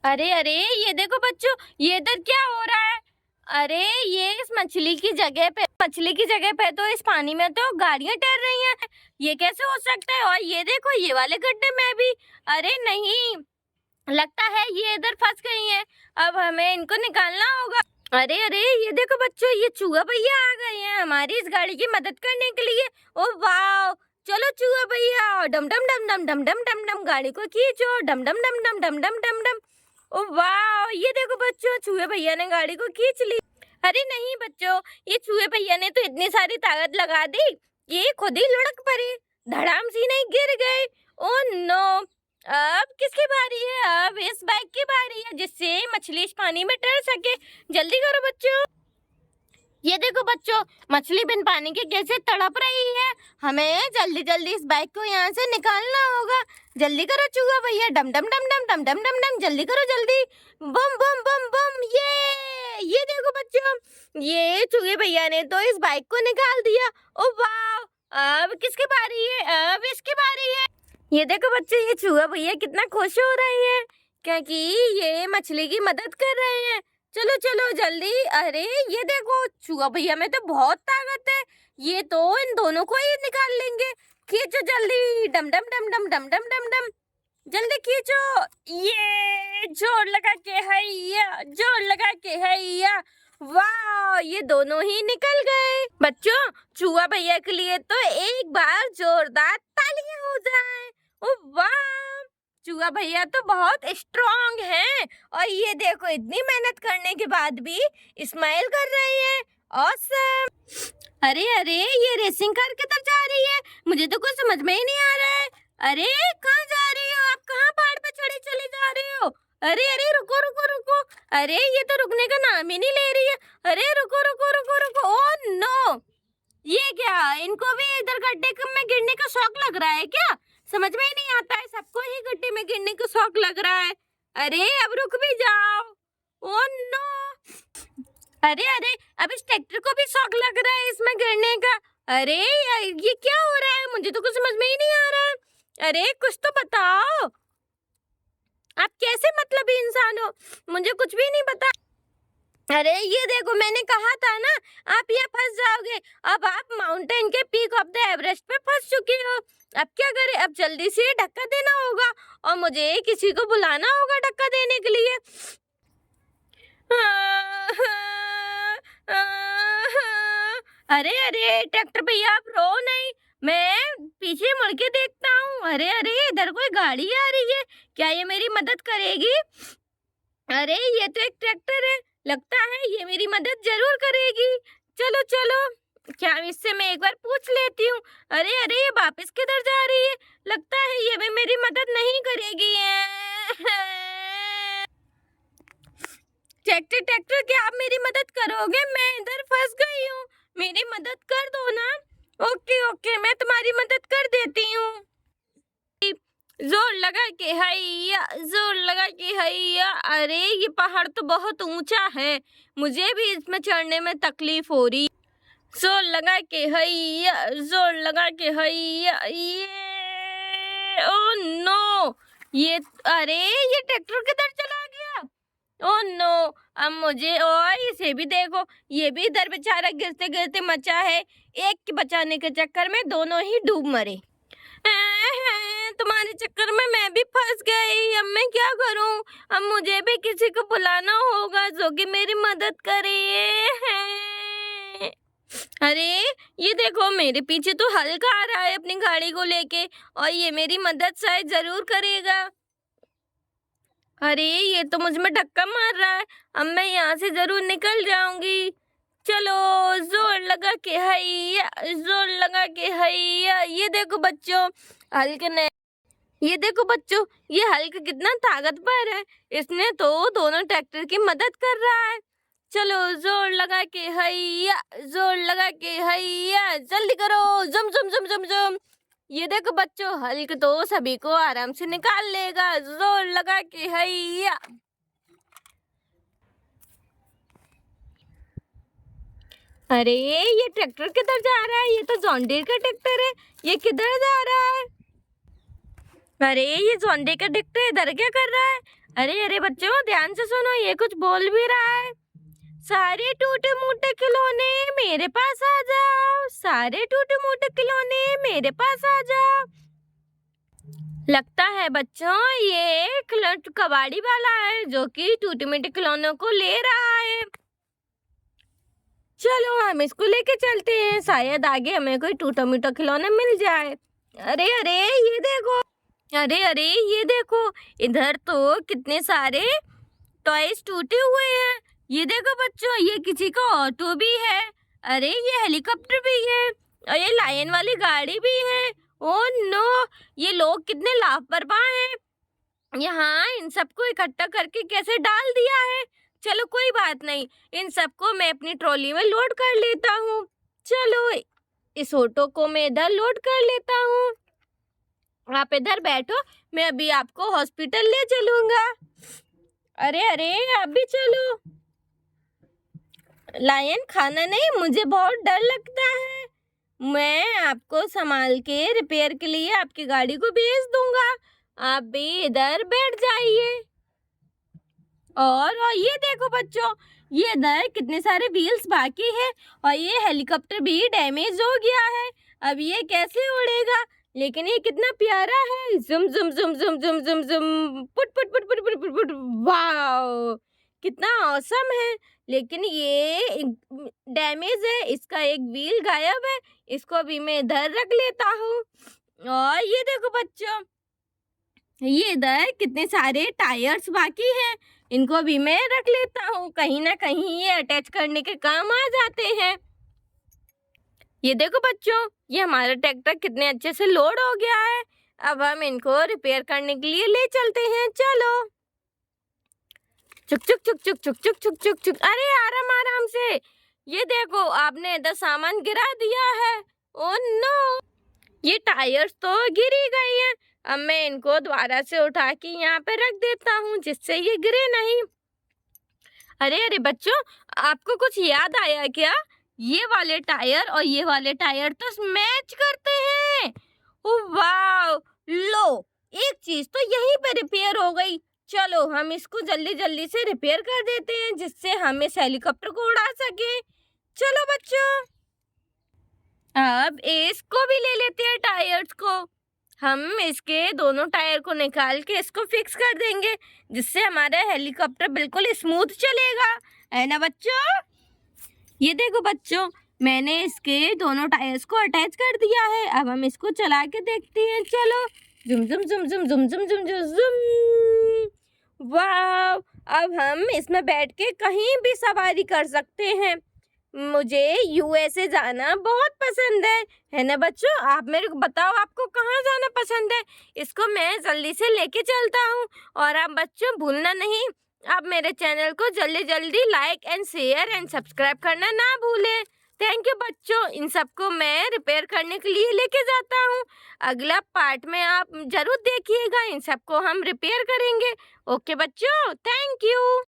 अरे अरे, ये देखो बच्चों, ये इधर क्या हो रहा है? अरे ये इस मछली की जगह पे तो इस पानी में तो गाड़ियां तैर रही हैं। ये कैसे हो सकता है? और ये देखो, ये वाले गड्ढे में भी। अरे नहीं, लगता है ये इधर फंस गई हैं। अब हमें इनको निकालना होगा। अरे अरे, ये देखो बच्चों, ये चूहा भैया आ गए हैं हमारी इस गाड़ी की मदद करने के लिए। ओ वाह! चलो चूहा भैया, डम डम डम डम डम डम डम डम, गाड़ी को खींचो, डम डम डम डम डम डम डम डम। ओ वाह! ये देखो बच्चों, चूहे भैया ने गाड़ी को खींच ली। अरे नहीं बच्चों, ये चूहे भैया ने तो इतनी सारी ताकत लगा दी, ये खुद ही लुढ़क पड़े, धड़ाम सी नहीं गिर गए। Oh no! अब किसकी बारी है? अब इस बाइक की बारी है, जिससे मछली इस पानी में तैर सके। जल्दी करो बच्चों। ये देखो बच्चों, मछली बिन पानी के कैसे तड़प रही है। हमें जल्दी जल्दी इस बाइक को यहाँ से निकालना होगा। जल्दी करो चूहा भैया, डम डम डम डम डम डम डम डम, जल्दी करो जल्दी। बम बम बम बम, ये देखो बच्चों, ये चूहे भैया ने तो इस बाइक को निकाल दिया। ओ वाह! अब किसकी बारी है? अब इसकी बारी है। ये देखो बच्चे, ये चूहा भैया कितना खुश हो रहे हैं, क्योंकि ये मछली की मदद कर रहे हैं। चलो चलो जल्दी। अरे ये देखो, चूहा भैया में तो बहुत ताकत है, ये तो इन दोनों को ही निकाल लेंगे। खींचो जल्दी, डम डम डम डम डम डम डम डम, जल्दी खींचो। ये जोर लगा के हैया, जोर लगा के हैया। वाह! ये दोनों ही निकल गए। बच्चों, चूहा भैया के लिए तो एक बार जोरदार तालियां हो जाए। ओ वाह! चूहा भैया तो बहुत स्ट्रांग हैं, और ये देखो, इतनी मेहनत करने के बाद भी स्माइल कर रही है। ऑसम! अरे अरे, ये रेसिंग कार किधर जा रही है? मुझे तो कुछ समझ में ही नहीं आ रहा है। अरे कहाँ जा रही हो आप? कहाँ पहाड़ पे चढ़े चले जा रहे हो? अरे अरे, रुको रुको रुको! अरे ये तो रुकने का नाम ही नहीं ले रही है। अरे रुको रुको रुको रुको! Oh no! ये क्या, इनको भी इधर गड्ढे में गिरने का शौक लग रहा है क्या? समझ में ही नहीं आता है, सबको ही गड्ढे में गिरने का शौक लग रहा है। अरे अब रुक भी जाओ। Oh no! अरे अरे, अब इस ट्रैक्टर को भी शौक लग रहा है इसमें गिरने का। अरे यार, ये क्या हो रहा है? मुझे तो कुछ समझ में ही नहीं आ रहा है। अरे कुछ तो बताओ, आप कैसे मतलबी इंसान हो? मुझे कुछ भी नहीं पता। अरे ये देखो, मैंने कहा था ना, आप यहाँ फंस जाओगे। अब आप माउंटेन के पीक ऑफ द एवरेस्ट पे फंस चुके हो। अब क्या करें? अब जल्दी से धक्का देना होगा, और मुझे किसी को बुलाना होगा धक्का देने के लिए। अरे अरे, ट्रैक्टर भैया आप रो नहीं, मैं पीछे मुड़ के देखता हूँ। अरे अरे, इधर कोई गाड़ी आ रही है, क्या ये मेरी मदद करेगी? अरे ये तो एक ट्रैक्टर है, लगता है ये मेरी मदद जरूर करेगी। चलो चलो, क्या इससे मैं एक बार पूछ लेती हूँ। अरे अरे, ये वापस किधर जा रही है? लगता है ये भी मेरी मदद नहीं करेगी। ट्रैक्टर ट्रैक्टर, क्या आप मेरी मदद करोगे? मैं इधर फंस गई हूँ, मेरी मदद कर दो ना। ओके ओके, मैं तुम्हारी मदद कर देती हूँ। जोर लगा के हैया, जोर लगा के हैया। अरे ये पहाड़ तो बहुत ऊंचा है, मुझे भी इसमें चढ़ने में तकलीफ हो रही। जोर लगा के हैया, जोर लगा के हैया। ये ओ नो! ये, अरे ये ट्रैक्टर किधर चला गया? Oh no! अब मुझे, और इसे भी देखो, ये भी इधर बेचारा गिरते गिरते मचा है। एक के बचाने के चक्कर में दोनों ही डूब मरे। तुम्हारे चक्कर में मैं भी फंस गई, अब मैं क्या करूं? अब मुझे भी किसी को बुलाना होगा जो कि मेरी मदद करे। अरे ये देखो, मेरे पीछे तो हल्क आ रहा है अपनी गाड़ी को लेके, और ये मेरी मदद शायद जरूर करेगा। अरे ये तो मुझ में धक्का मार रहा है, अब मैं यहाँ से जरूर निकल जाऊंगी। चलो, जोर लगा के हैया, जोर लगा के हैया। ये देखो बच्चों, हल्क ने, ये देखो बच्चों, ये हल्क कितना ताकतवर है, इसने तो दोनों ट्रैक्टर की मदद कर रहा है। चलो, जोर लगा के हैया, जोर लगा के हैया, जल्दी करो, जुम जुम जुम जुम जुम। ये देखो बच्चों, हल्क तो सभी को आराम से निकाल लेगा। जोर लगा के हैया। अरे ये ट्रैक्टर किधर जा रहा है? ये तो जॉन डीरे का ट्रैक्टर है, ये किधर जा रहा है? अरे ये जॉन डीरे का ट्रैक्टर इधर क्या कर रहा है? अरे अरे बच्चों ध्यान से सुनो, ये कुछ बोल भी रहा है। सारे टूटे मूटे खिलौने मेरे पास आ जाओ, सारे टूटे मूटे खिलौने मेरे पास आ जाओ। लगता है बच्चों ये कबाड़ी वाला है जो कि टूटे मूटे खिलौनों को ले रहा है। चलो हम इसको लेके चलते हैं, शायद आगे हमें कोई टूटा मूटा खिलौना मिल जाए। अरे अरे ये देखो, अरे अरे ये देखो, इधर तो कितने सारे टॉयज टूटे हुए हैं। ये देखो बच्चों, ये किसी का ऑटो भी है, अरे ये हेलीकॉप्टर भी है और ये लायन वाली गाड़ी भी है। ओह नो, ये लोग कितने लापरवाह हैं। यहाँ इन सबको इकट्ठा करके कैसे डाल दिया है। चलो कोई बात नहीं, इन सबको मैं अपनी ट्रॉली में लोड कर लेता हूँ। चलो इस ऑटो को मैं इधर लोड कर लेता हूँ, आप इधर बैठो, मैं अभी आपको हॉस्पिटल ले चलूंगा। अरे अरे आप भी चलो। लायन खाना नहीं, मुझे बहुत डर लगता है, मैं आपको संभाल के रिपेयर के लिए आपकी गाड़ी को भेज दूंगा, आप भी इधर बैठ जाइए। और ये देखो बच्चों, ये इधर कितने सारे व्हील्स बाकी है और ये हेलीकॉप्टर भी डैमेज हो गया है। अब ये कैसे उड़ेगा, लेकिन ये कितना प्यारा है। जुम जुम जुम जुम जुम जुम जुम पुट पुट पुट पुट पुट पुट पुट, वाओ कितना औसम है। लेकिन ये डैमेज है, इसका एक व्हील गायब है, इसको भी मैं इधर रख लेता हूँ। और ये देखो बच्चों, ये इधर कितने सारे टायर्स बाकी हैं, इनको भी मैं रख लेता हूँ, कहीं ना कहीं ये अटैच करने के काम आ जाते हैं। ये देखो बच्चों, ये हमारा ट्रैक्टर कितने अच्छे से लोड हो गया है। अब हम इनको रिपेयर करने के लिए ले चलते हैं। चलो चुक चुक चुक चुक चुक चुक चुक चुक चुक, अरे आराम आराम से। ये देखो आपने इधर सामान गिरा दिया है। ओह नो, ये टायर्स तो गिर ही गई हैं। अब मैं इनको दोबारा से उठा के यहाँ पे रख देता हूँ जिससे ये गिरे नहीं। अरे अरे बच्चों, आपको कुछ याद आया क्या? ये वाले टायर और ये वाले टायर तो मैच करते हैं। ओह वाह, लो एक चीज तो यहीं पे रिपेयर हो गई। चलो हम इसको जल्दी जल्दी से रिपेयर कर देते हैं जिससे हम इस हेलीकॉप्टर को उड़ा सके। चलो बच्चों, अब इसको भी ले लेते हैं टायर्स को। हम इसके दोनों टायर को निकाल के इसको फिक्स कर देंगे जिससे हमारा हेलीकॉप्टर बिल्कुल स्मूथ चलेगा, है ना बच्चों? ये देखो बच्चों, मैंने इसके दोनों टायर्स को अटैच कर दिया है। अब हम इसको चला के देखते हैं। चलो जुम जुम जुम जुम जुम जुम जुम जुम जुम, वाह, अब हम इसमें बैठ के कहीं भी सवारी कर सकते हैं। मुझे यूएसए जाना बहुत पसंद है ना बच्चों? आप मेरे को बताओ आपको कहाँ जाना पसंद है, इसको मैं जल्दी से लेके चलता हूँ। और आप बच्चों भूलना नहीं, आप मेरे चैनल को जल्दी जल्दी like and share and subscribe करना ना भूलें। थैंक यू बच्चों, इन सबको मैं रिपेयर करने के लिए लेके जाता हूँ। अगला पार्ट में आप जरूर देखिएगा, इन सबको हम रिपेयर करेंगे। ओके बच्चों, थैंक यू।